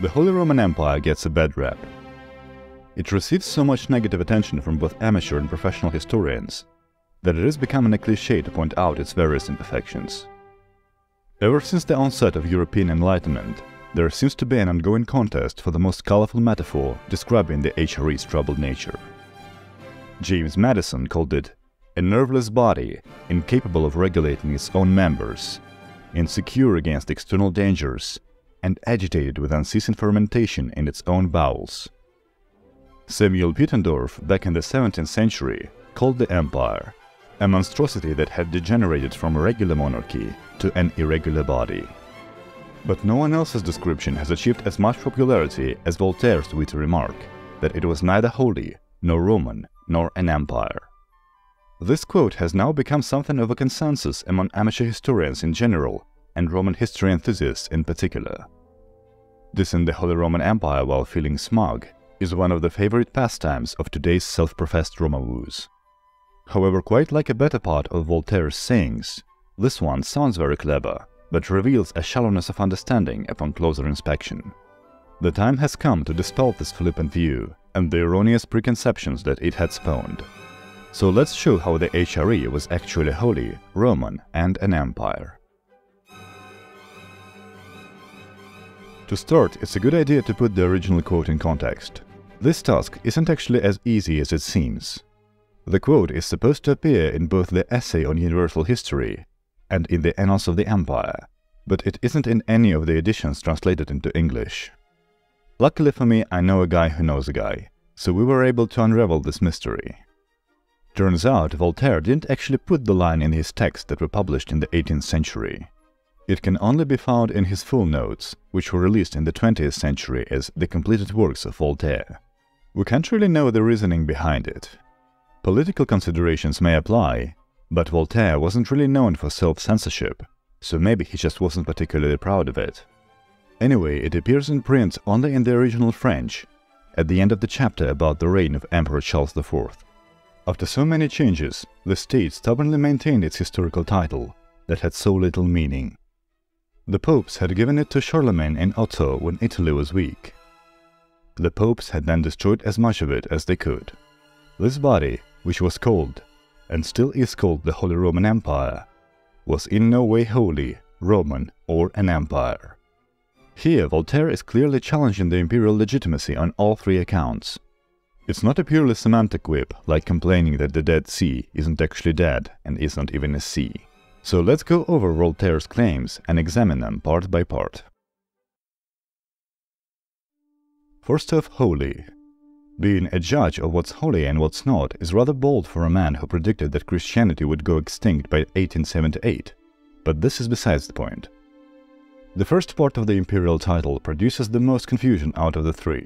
The Holy Roman Empire gets a bad rap. It receives so much negative attention from both amateur and professional historians that it is becoming a cliché to point out its various imperfections. Ever since the onset of European Enlightenment, there seems to be an ongoing contest for the most colorful metaphor describing the HRE's troubled nature. James Madison called it a nerveless body, incapable of regulating its own members, insecure against external dangers, and agitated with unceasing fermentation in its own bowels. Samuel Püttendorf, back in the 17th century, called the empire a monstrosity that had degenerated from a regular monarchy to an irregular body. But no one else's description has achieved as much popularity as Voltaire's witty remark that it was neither holy, nor Roman, nor an empire. This quote has now become something of a consensus among amateur historians in general and Roman history enthusiasts in particular. Dissing the Holy Roman Empire while feeling smug is one of the favorite pastimes of today's self-professed Romawoos. However, quite like a better part of Voltaire's sayings, this one sounds very clever, but reveals a shallowness of understanding upon closer inspection. The time has come to dispel this flippant view and the erroneous preconceptions that it had spawned. So let's show how the HRE was actually holy, Roman, and an empire. To start, it's a good idea to put the original quote in context. This task isn't actually as easy as it seems. The quote is supposed to appear in both the Essay on Universal History and in the Annals of the Empire, but it isn't in any of the editions translated into English. Luckily for me, I know a guy who knows a guy, so we were able to unravel this mystery. Turns out, Voltaire didn't actually put the line in his texts that were published in the 18th century. It can only be found in his full notes, which were released in the 20th century as the completed works of Voltaire. We can't really know the reasoning behind it. Political considerations may apply, but Voltaire wasn't really known for self-censorship, so maybe he just wasn't particularly proud of it. Anyway, it appears in print only in the original French, at the end of the chapter about the reign of Emperor Charles IV. After so many changes, the state stubbornly maintained its historical title that had so little meaning. The popes had given it to Charlemagne and Otto when Italy was weak. The popes had then destroyed as much of it as they could. This body, which was called, and still is called, the Holy Roman Empire, was in no way holy, Roman, or an empire. Here, Voltaire is clearly challenging the imperial legitimacy on all three accounts. It's not a purely semantic quip, like complaining that the Dead Sea isn't actually dead and isn't even a sea. So let's go over Voltaire's claims and examine them part by part. First off, holy. Being a judge of what's holy and what's not is rather bold for a man who predicted that Christianity would go extinct by 1878, but this is besides the point. The first part of the imperial title produces the most confusion out of the three.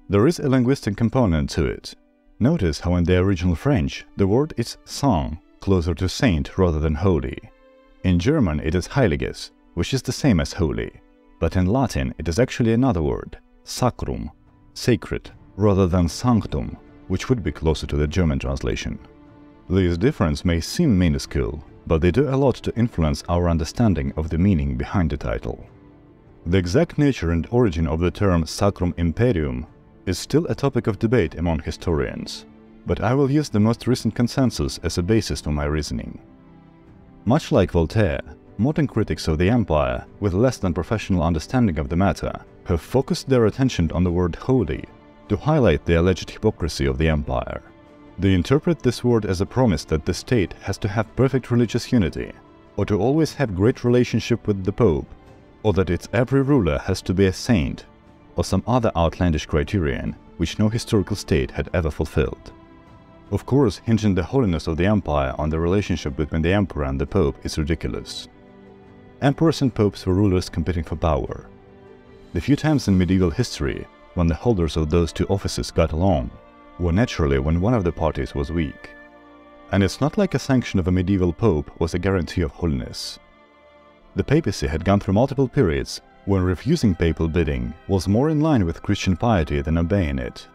There is a linguistic component to it. Notice how in the original French the word is saint, closer to saint rather than holy. In German it is heiliges, which is the same as holy, but in Latin it is actually another word, sacrum, sacred, rather than sanctum, which would be closer to the German translation. These differences may seem minuscule, but they do a lot to influence our understanding of the meaning behind the title. The exact nature and origin of the term sacrum imperium is still a topic of debate among historians, but I will use the most recent consensus as a basis for my reasoning. Much like Voltaire, modern critics of the empire, with less than professional understanding of the matter, have focused their attention on the word holy to highlight the alleged hypocrisy of the empire. They interpret this word as a promise that the state has to have perfect religious unity, or to always have great relationship with the Pope, or that its every ruler has to be a saint, or some other outlandish criterion which no historical state had ever fulfilled. Of course, hinging the holiness of the empire on the relationship between the emperor and the Pope is ridiculous. Emperors and popes were rulers competing for power. The few times in medieval history when the holders of those two offices got along were naturally when one of the parties was weak. And it's not like a sanction of a medieval pope was a guarantee of holiness. The papacy had gone through multiple periods when refusing papal bidding was more in line with Christian piety than obeying it.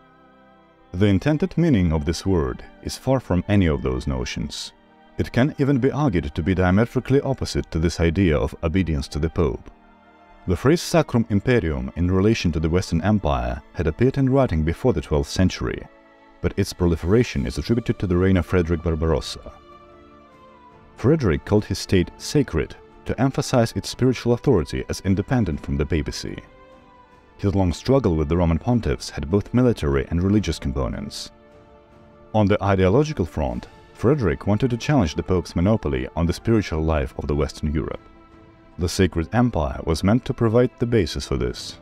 The intended meaning of this word is far from any of those notions. It can even be argued to be diametrically opposite to this idea of obedience to the Pope. The phrase sacrum imperium in relation to the Western Empire had appeared in writing before the 12th century, but its proliferation is attributed to the reign of Frederick Barbarossa. Frederick called his state sacred to emphasize its spiritual authority as independent from the papacy. His long struggle with the Roman pontiffs had both military and religious components. On the ideological front, Frederick wanted to challenge the Pope's monopoly on the spiritual life of the Western Europe. The Sacred Empire was meant to provide the basis for this.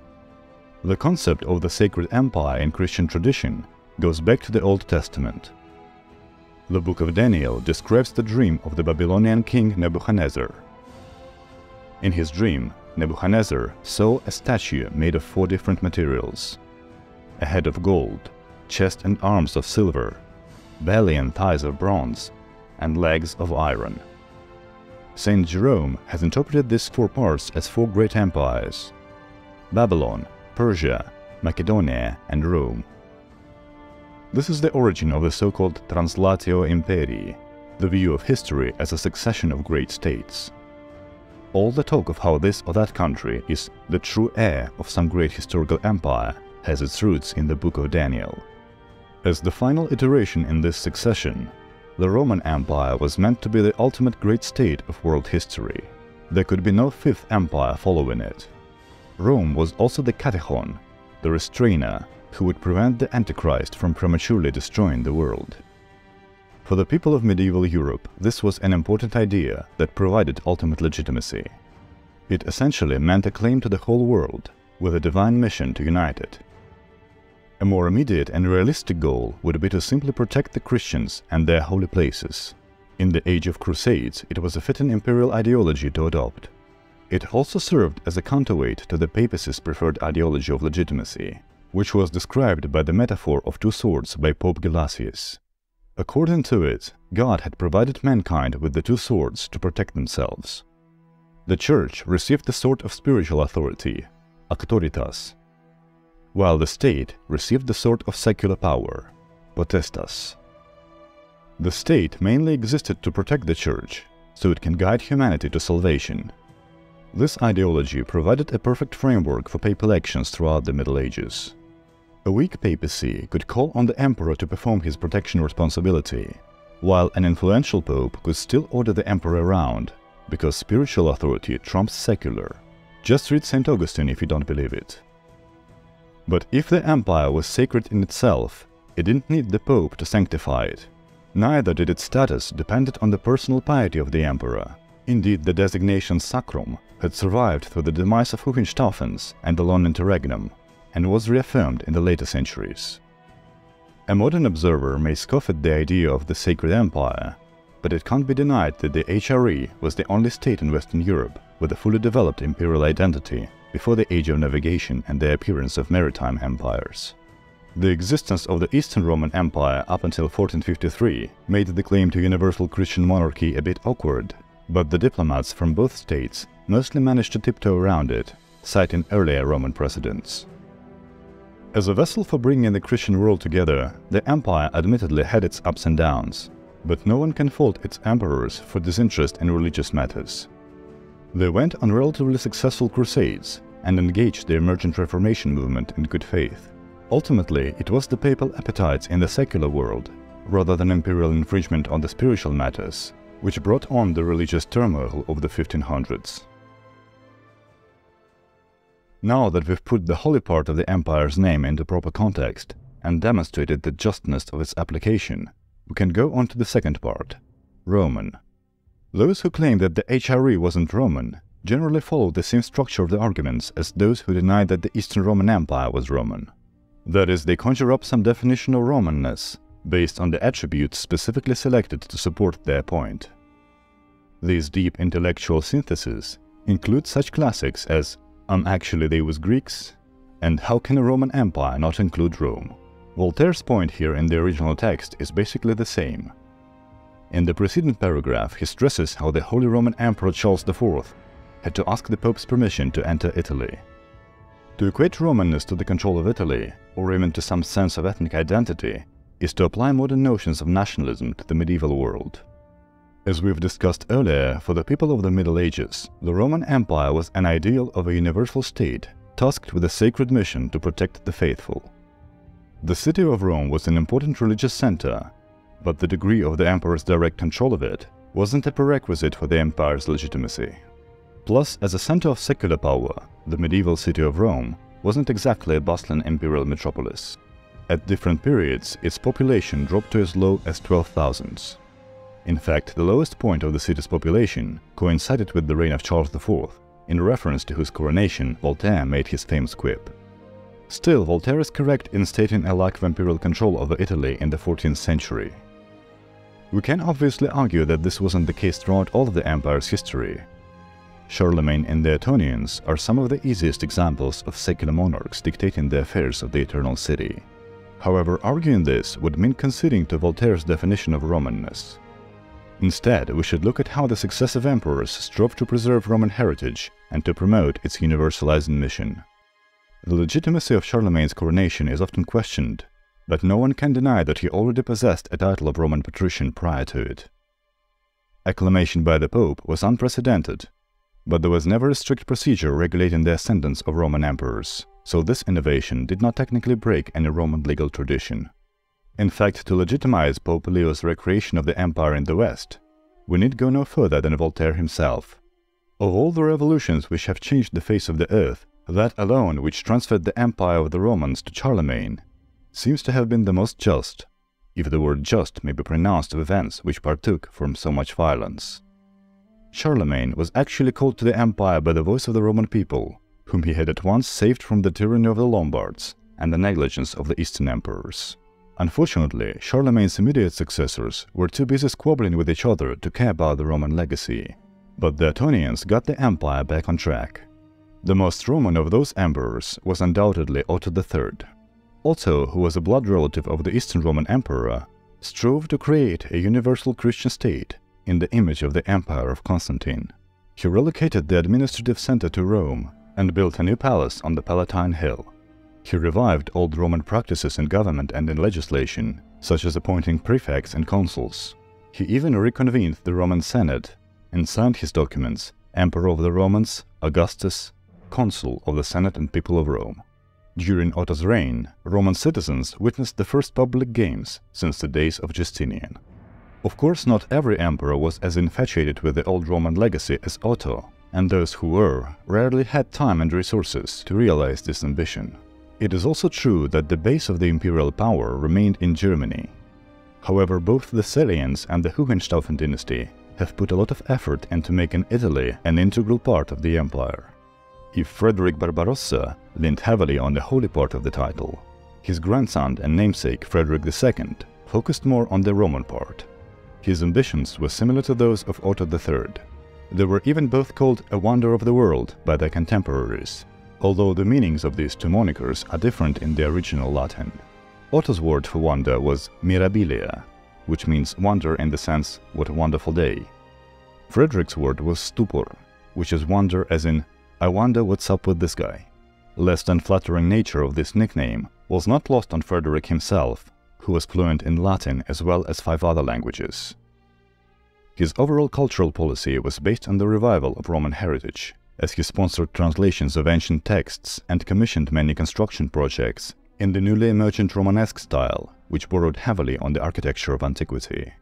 The concept of the Sacred Empire in Christian tradition goes back to the Old Testament. The Book of Daniel describes the dream of the Babylonian king Nebuchadnezzar. In his dream, Nebuchadnezzar saw a statue made of 4 different materials: a head of gold, chest and arms of silver, belly and thighs of bronze, and legs of iron. Saint Jerome has interpreted these 4 parts as 4 great empires: Babylon, Persia, Macedonia, and Rome. This is the origin of the so-called Translatio Imperii, the view of history as a succession of great states. All the talk of how this or that country is the true heir of some great historical empire has its roots in the Book of Daniel. As the final iteration in this succession, the Roman Empire was meant to be the ultimate great state of world history. There could be no 5th empire following it. Rome was also the katechon, the restrainer, who would prevent the Antichrist from prematurely destroying the world. For the people of medieval Europe, this was an important idea that provided ultimate legitimacy. It essentially meant a claim to the whole world, with a divine mission to unite it. A more immediate and realistic goal would be to simply protect the Christians and their holy places. In the age of Crusades, it was a fitting imperial ideology to adopt. It also served as a counterweight to the papacy's preferred ideology of legitimacy, which was described by the metaphor of 2 swords by Pope Gelasius. According to it, God had provided mankind with the 2 swords to protect themselves. The Church received the sword of spiritual authority, auctoritas, while the state received the sword of secular power, potestas. The state mainly existed to protect the Church, so it can guide humanity to salvation. This ideology provided a perfect framework for papal actions throughout the Middle Ages. A weak papacy could call on the emperor to perform his protection responsibility, while an influential pope could still order the emperor around, because spiritual authority trumps secular. Just read St. Augustine if you don't believe it. But if the empire was sacred in itself, it didn't need the pope to sanctify it. Neither did its status depend on the personal piety of the emperor. Indeed, the designation sacrum had survived through the demise of Hohenstaufens and the Lon Interregnum, and was reaffirmed in the later centuries. A modern observer may scoff at the idea of the Sacred Empire, but it can't be denied that the HRE was the only state in Western Europe with a fully developed imperial identity before the age of navigation and the appearance of maritime empires. The existence of the Eastern Roman Empire up until 1453 made the claim to universal Christian monarchy a bit awkward, but the diplomats from both states mostly managed to tiptoe around it, citing earlier Roman precedents. As a vessel for bringing the Christian world together, the empire admittedly had its ups and downs, but no one can fault its emperors for disinterest in religious matters. They went on relatively successful crusades and engaged the emergent Reformation movement in good faith. Ultimately, it was the papal appetites in the secular world, rather than imperial infringement on the spiritual matters, which brought on the religious turmoil of the 1500s. Now that we've put the holy part of the empire's name into proper context and demonstrated the justness of its application, we can go on to the second part, Roman. Those who claim that the HRE wasn't Roman generally follow the same structure of the arguments as those who deny that the Eastern Roman Empire was Roman. That is, they conjure up some definition of Romanness based on the attributes specifically selected to support their point. These deep intellectual syntheses include such classics as actually they was Greeks, and how can a Roman Empire not include Rome? Voltaire's point here in the original text is basically the same. In the preceding paragraph, he stresses how the Holy Roman Emperor Charles IV had to ask the Pope's permission to enter Italy. To equate Romanness to the control of Italy, or even to some sense of ethnic identity, is to apply modern notions of nationalism to the medieval world. As we've discussed earlier, for the people of the Middle Ages, the Roman Empire was an ideal of a universal state, tasked with a sacred mission to protect the faithful. The city of Rome was an important religious center, but the degree of the emperor's direct control of it wasn't a prerequisite for the empire's legitimacy. Plus, as a center of secular power, the medieval city of Rome wasn't exactly a bustling imperial metropolis. At different periods, its population dropped to as low as 12,000. In fact, the lowest point of the city's population coincided with the reign of Charles IV, in reference to whose coronation Voltaire made his famous quip. Still, Voltaire is correct in stating a lack of imperial control over Italy in the 14th century. We can obviously argue that this wasn't the case throughout all of the empire's history. Charlemagne and the Etonians are some of the easiest examples of secular monarchs dictating the affairs of the Eternal City. However, arguing this would mean conceding to Voltaire's definition of Romanness. Instead, we should look at how the successive emperors strove to preserve Roman heritage and to promote its universalizing mission. The legitimacy of Charlemagne's coronation is often questioned, but no one can deny that he already possessed a title of Roman patrician prior to it. Acclamation by the Pope was unprecedented, but there was never a strict procedure regulating the ascendance of Roman emperors, so this innovation did not technically break any Roman legal tradition. In fact, to legitimize Pope Leo's recreation of the empire in the West, we need go no further than Voltaire himself. Of all the revolutions which have changed the face of the earth, that alone which transferred the empire of the Romans to Charlemagne seems to have been the most just, if the word just may be pronounced of events which partook from so much violence. Charlemagne was actually called to the empire by the voice of the Roman people, whom he had at once saved from the tyranny of the Lombards and the negligence of the Eastern emperors. Unfortunately, Charlemagne's immediate successors were too busy squabbling with each other to care about the Roman legacy, but the Etonians got the empire back on track. The most Roman of those emperors was undoubtedly Otto III. Otto, who was a blood relative of the Eastern Roman Emperor, strove to create a universal Christian state in the image of the Empire of Constantine. He relocated the administrative center to Rome and built a new palace on the Palatine Hill. He revived old Roman practices in government and in legislation, such as appointing prefects and consuls. He even reconvened the Roman Senate and signed his documents, Emperor of the Romans, Augustus, Consul of the Senate and People of Rome. During Otto's reign, Roman citizens witnessed the first public games since the days of Justinian. Of course, not every emperor was as infatuated with the old Roman legacy as Otto, and those who were rarely had time and resources to realize this ambition. It is also true that the base of the imperial power remained in Germany. However, both the Salians and the Hohenstaufen dynasty have put a lot of effort into making Italy an integral part of the empire. If Frederick Barbarossa leaned heavily on the holy part of the title, his grandson and namesake Frederick II focused more on the Roman part. His ambitions were similar to those of Otto III. They were even both called a wonder of the world by their contemporaries, although the meanings of these two monikers are different in the original Latin. Otto's word for wonder was mirabilia, which means wonder in the sense, what a wonderful day. Frederick's word was stupor, which is wonder as in, I wonder what's up with this guy. Less than flattering nature of this nickname was not lost on Frederick himself, who was fluent in Latin as well as 5 other languages. His overall cultural policy was based on the revival of Roman heritage, as he sponsored translations of ancient texts and commissioned many construction projects in the newly emergent Romanesque style, which borrowed heavily on the architecture of antiquity.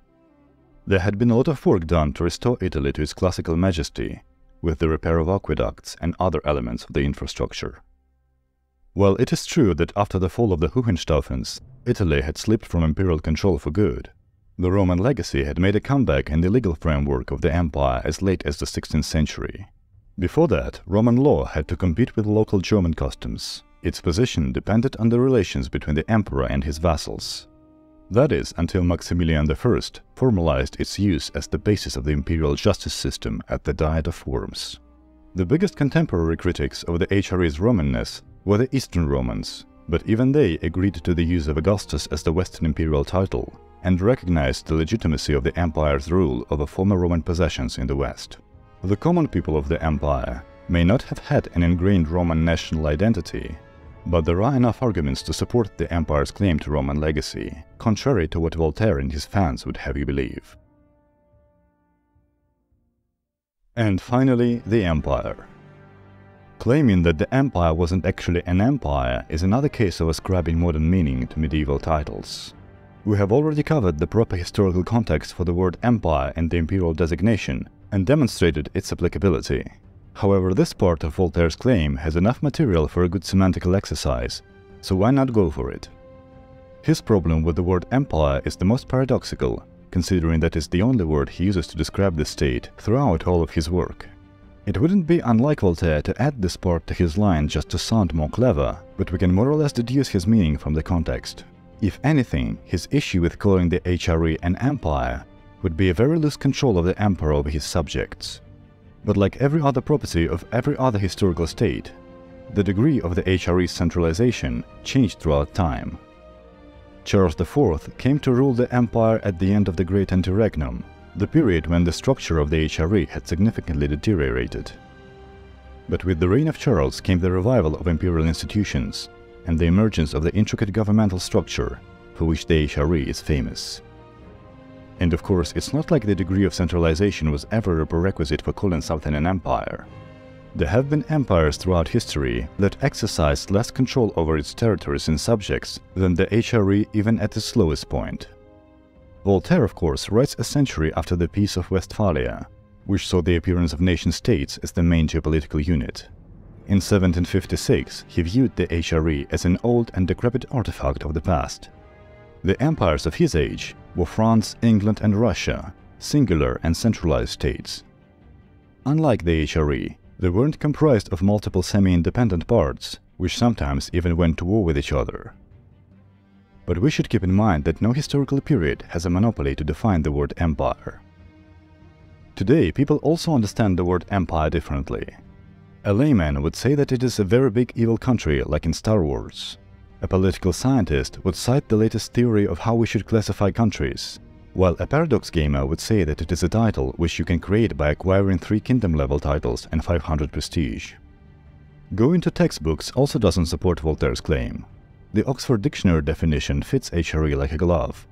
There had been a lot of work done to restore Italy to its classical majesty, with the repair of aqueducts and other elements of the infrastructure. While it is true that after the fall of the Hohenstaufens, Italy had slipped from imperial control for good, the Roman legacy had made a comeback in the legal framework of the empire as late as the 16th century. Before that, Roman law had to compete with local German customs. Its position depended on the relations between the emperor and his vassals. That is, until Maximilian I formalized its use as the basis of the imperial justice system at the Diet of Worms. The biggest contemporary critics of the HRE's Romanness were the Eastern Romans, but even they agreed to the use of Augustus as the Western imperial title and recognized the legitimacy of the empire's rule over former Roman possessions in the West. The common people of the empire may not have had an ingrained Roman national identity, but there are enough arguments to support the empire's claim to Roman legacy, contrary to what Voltaire and his fans would have you believe. And finally, the empire. Claiming that the empire wasn't actually an empire is another case of ascribing modern meaning to medieval titles. We have already covered the proper historical context for the word empire and the imperial designation, and demonstrated its applicability. However, this part of Voltaire's claim has enough material for a good semantical exercise, so why not go for it? His problem with the word empire is the most paradoxical, considering that it's the only word he uses to describe the state throughout all of his work. It wouldn't be unlike Voltaire to add this part to his line just to sound more clever, but we can more or less deduce his meaning from the context. If anything, his issue with calling the HRE an empire would be a very loose control of the emperor over his subjects. But like every other property of every other historical state, the degree of the HRE's centralization changed throughout time. Charles IV came to rule the empire at the end of the Great Interregnum, the period when the structure of the HRE had significantly deteriorated. But with the reign of Charles came the revival of imperial institutions and the emergence of the intricate governmental structure for which the HRE is famous. And of course, it's not like the degree of centralization was ever a prerequisite for calling something an empire. There have been empires throughout history that exercised less control over its territories and subjects than the HRE even at its lowest point. Voltaire, of course, writes a century after the Peace of Westphalia, which saw the appearance of nation-states as the main geopolitical unit. In 1756, he viewed the HRE as an old and decrepit artifact of the past. The empires of his age were France, England and Russia, singular and centralized states. Unlike the HRE, they weren't comprised of multiple semi-independent parts, which sometimes even went to war with each other. But we should keep in mind that no historical period has a monopoly to define the word empire. Today, people also understand the word empire differently. A layman would say that it is a very big evil country like in Star Wars. A political scientist would cite the latest theory of how we should classify countries, while a paradox gamer would say that it is a title which you can create by acquiring 3 kingdom-level titles and 500 prestige. Going to textbooks also doesn't support Voltaire's claim. The Oxford Dictionary definition fits HRE like a glove.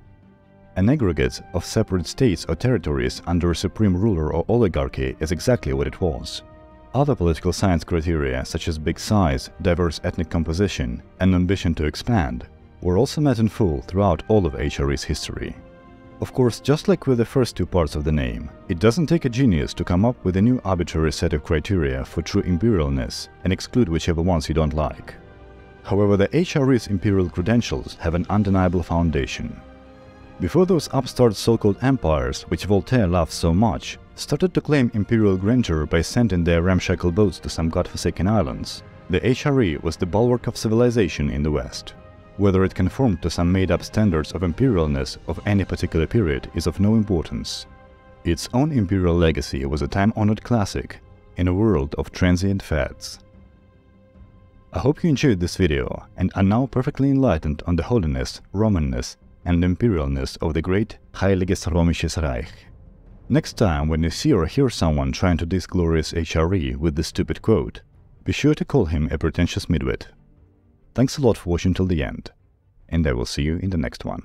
An aggregate of separate states or territories under a supreme ruler or oligarchy is exactly what it was. Other political science criteria, such as big size, diverse ethnic composition, and ambition to expand, were also met in full throughout all of HRE's history. Of course, just like with the first 2 parts of the name, it doesn't take a genius to come up with a new arbitrary set of criteria for true imperialness and exclude whichever ones you don't like. However, the HRE's imperial credentials have an undeniable foundation. Before those upstart so-called empires, which Voltaire loves so much, started to claim imperial grandeur by sending their ramshackle boats to some godforsaken islands, the HRE was the bulwark of civilization in the West. Whether it conformed to some made-up standards of imperialness of any particular period is of no importance. Its own imperial legacy was a time-honored classic in a world of transient fads. I hope you enjoyed this video and are now perfectly enlightened on the holiness, Romanness, and imperialness of the great Heiliges Römisches Reich. Next time when you see or hear someone trying to diss glorious HRE with this stupid quote, be sure to call him a pretentious midwit. Thanks a lot for watching till the end, and I will see you in the next one.